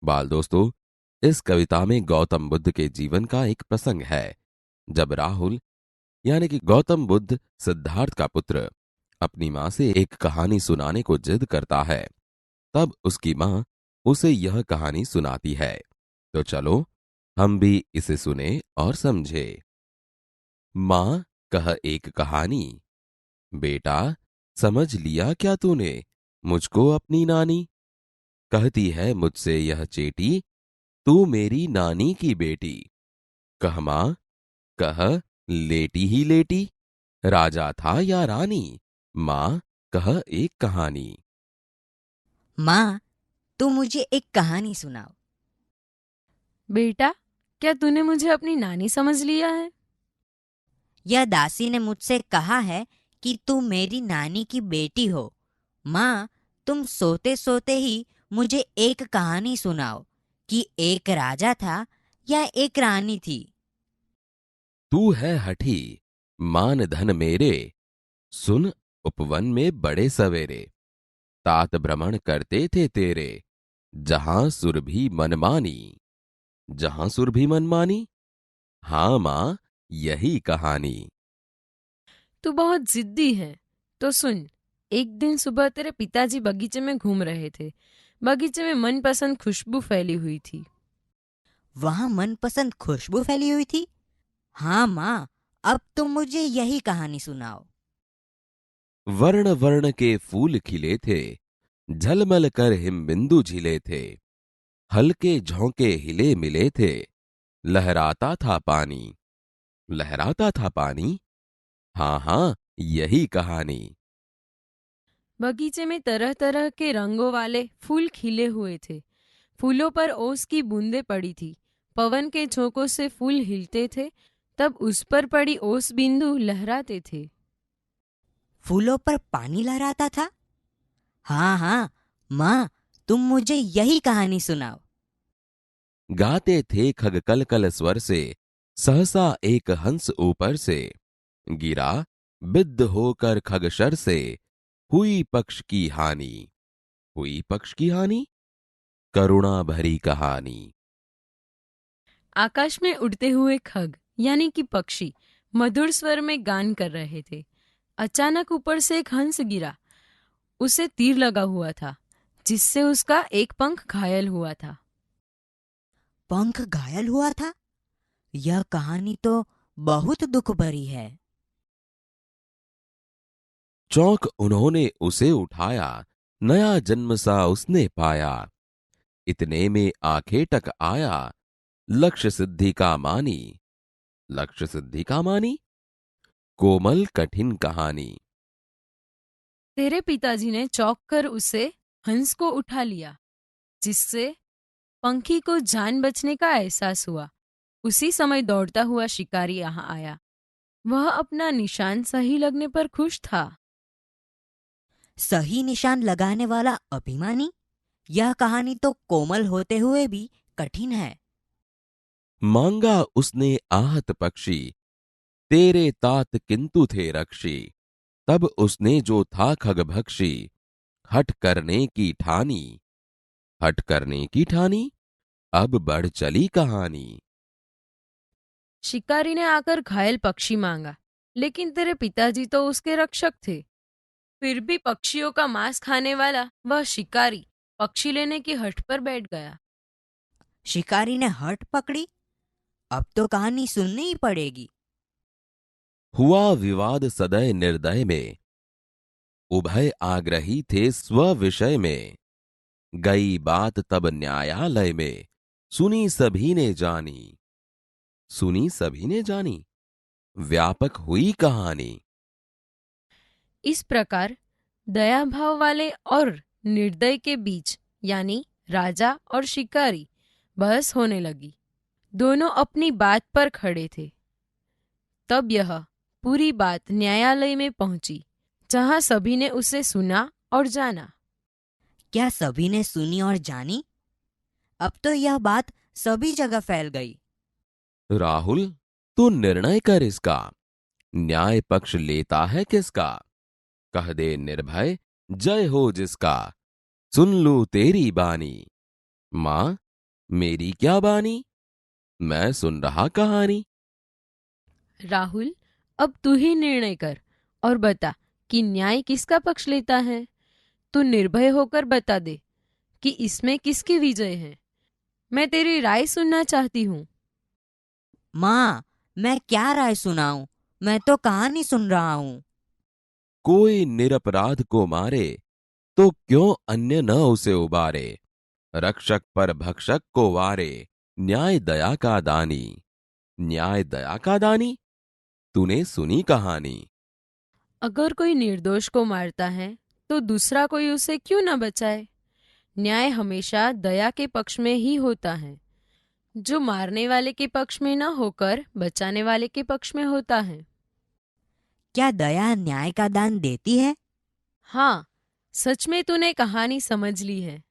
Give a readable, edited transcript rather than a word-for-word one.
बाल दोस्तों, इस कविता में गौतम बुद्ध के जीवन का एक प्रसंग है। जब राहुल यानी कि गौतम बुद्ध सिद्धार्थ का पुत्र अपनी माँ से एक कहानी सुनाने को जिद करता है, तब उसकी माँ उसे यह कहानी सुनाती है। तो चलो हम भी इसे सुने और समझे। माँ कह एक कहानी। बेटा, समझ लिया क्या तूने मुझको अपनी नानी? कहती है मुझसे यह चेटी, तू मेरी नानी की बेटी। कह माँ, कह, लेटी ही लेटी, राजा था या रानी? माँ कह एक कहानी। माँ, तू मुझे एक कहानी सुनाओ। बेटा, क्या तूने मुझे अपनी नानी समझ लिया है? यह दासी ने मुझसे कहा है कि तू मेरी नानी की बेटी हो। माँ, तुम सोते सोते ही मुझे एक कहानी सुनाओ कि एक राजा था या एक रानी थी। तू है हठी, मान धन मेरे, सुन, उपवन में बड़े सवेरे तात भ्रमण करते थे तेरे, जहां सुरभि मनमानी। जहां सुरभि मनमानी, हाँ मां, यही कहानी। तू बहुत जिद्दी है। तो सुन, एक दिन सुबह तेरे पिताजी बगीचे में घूम रहे थे। बगीचे में मनपसंद खुशबू फैली हुई थी। वहाँ मनपसंद खुशबू फैली हुई थी। हाँ माँ, अब तुम मुझे यही कहानी सुनाओ। वर्ण वर्ण के फूल खिले थे, झलमल कर हिमबिंदु झिले थे, हल्के झोंके हिले मिले थे, लहराता था पानी। लहराता था पानी, हाँ हाँ, यही कहानी। बगीचे में तरह तरह के रंगों वाले फूल खिले हुए थे। फूलों पर ओस की बूंदें पड़ी थी। पवन के झोंकों से फूल हिलते थे, तब उस पर पड़ी ओस बिंदु लहराते थे। फूलों पर पानी लहराता था। हाँ हाँ माँ, तुम मुझे यही कहानी सुनाओ। गाते थे खग कल कल स्वर से, सहसा एक हंस ऊपर से गिरा, बिद्ध होकर खगशर से, हुई पक्ष की हानि। हुई पक्ष की हानि, करुणा भरी कहानी। आकाश में उड़ते हुए खग यानी कि पक्षी मधुर स्वर में गान कर रहे थे। अचानक ऊपर से एक हंस गिरा। उसे तीर लगा हुआ था, जिससे उसका एक पंख घायल हुआ था। पंख घायल हुआ था। यह कहानी तो बहुत दुख भरी है। चौंक उन्होंने उसे उठाया, नया जन्म सा उसने पाया। इतने में आंखें टक आया, लक्ष्य सिद्धि का मानी। लक्ष्य सिद्धि का मानी, कोमल कठिन कहानी। तेरे पिताजी ने चौंक कर उसे हंस को उठा लिया, जिससे पंखी को जान बचने का एहसास हुआ। उसी समय दौड़ता हुआ शिकारी यहाँ आया। वह अपना निशान सही लगने पर खुश था। सही निशान लगाने वाला अभिमानी। यह कहानी तो कोमल होते हुए भी कठिन है। मांगा उसने आहत पक्षी, तेरे तात किंतु थे रक्षी। तब उसने जो था खगभक्षी, हठ करने की ठानी। हठ करने की ठानी, अब बढ़ चली कहानी। शिकारी ने आकर घायल पक्षी मांगा, लेकिन तेरे पिताजी तो उसके रक्षक थे। फिर भी पक्षियों का मांस खाने वाला वह शिकारी पक्षी लेने की हठ पर बैठ गया। शिकारी ने हट पकड़ी। अब तो कहानी सुननी ही पड़ेगी। हुआ विवाद सदय निर्दय में, उभय आग्रही थे स्व विषय में। गई बात तब न्यायालय में, सुनी सभी ने जानी। सुनी सभी ने जानी, व्यापक हुई कहानी। इस प्रकार दया भाव वाले और निर्दय के बीच यानी राजा और शिकारी बहस होने लगी। दोनों अपनी बात पर खड़े थे। तब यह पूरी बात न्यायालय में पहुंची, जहां सभी ने उसे सुना और जाना। क्या सभी ने सुनी और जानी? अब तो यह बात सभी जगह फैल गई। राहुल, तू निर्णय कर इसका, न्याय पक्ष लेता है किसका? कह दे निर्भय, जय हो जिसका, सुन लूं तेरी बानी। मां, मेरी क्या बानी, मैं सुन रहा कहानी। राहुल, अब तू ही निर्णय कर और बता कि न्याय किसका पक्ष लेता है। तू निर्भय होकर बता दे कि इसमें किसकी विजय है। मैं तेरी राय सुनना चाहती हूँ। माँ, मैं क्या राय सुनाऊं? मैं तो कहानी सुन रहा हूँ। कोई निरपराध को मारे तो क्यों अन्य न उसे उबारे। रक्षक पर भक्षक को वारे, न्याय दया का दानी। न्याय दया का दानी, तूने सुनी कहानी। अगर कोई निर्दोष को मारता है तो दूसरा कोई उसे क्यों न बचाए। न्याय हमेशा दया के पक्ष में ही होता है, जो मारने वाले के पक्ष में न होकर बचाने वाले के पक्ष में होता है। क्या दया न्याय का दान देती है? हाँ, सच में तूने कहानी समझ ली है।